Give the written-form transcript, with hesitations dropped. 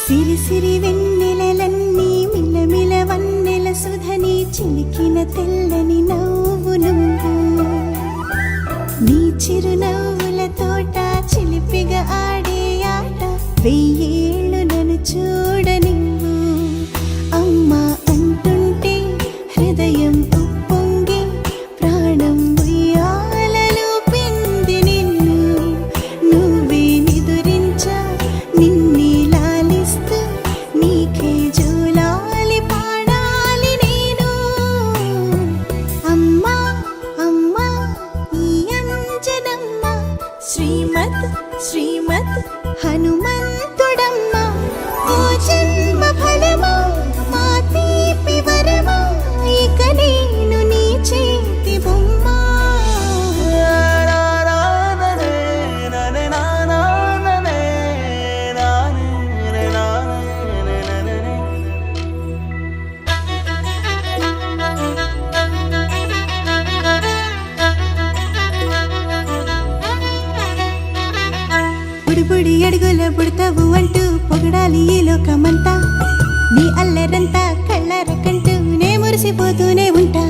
సిరి సిరి వెన్నెలలన్నీ మిలమిల వన్నెల సుధని చిలికిన తెల్లని నవ్వు నువ్వు నీ చిరునవ్వుల తోట చిలిపిగా ఆడే ఆట వెయ్యేళ్ళు నన్ను చూడనివ్వు అమ్మా అంటుంటే హృదయం ఉప్పొంగి ప్రాణం ఉయ్యాలలో పిండి నిన్ను నువ్వే నిదురించా నిన్నే లాలిస్తూ నీకే జూలాలి పాడాలి నేను అమ్మా అమ్మా ఈ అంజనమ్మ శ్రీమత్ శ్రీమత్ హనుమంతుడమ్మ ఓ జన్మ ఫలమా మా తీపి వరమా ఇక నేను నీ చేతి బొమ్మ బుడిబుడి అడుగుల బుడతావు అంటూ పొగడాలి ఈ లోకమంతా నీ అల్లరంతా కళ్ళారకంటూ నే మురిసిపోతూనే ఉంటా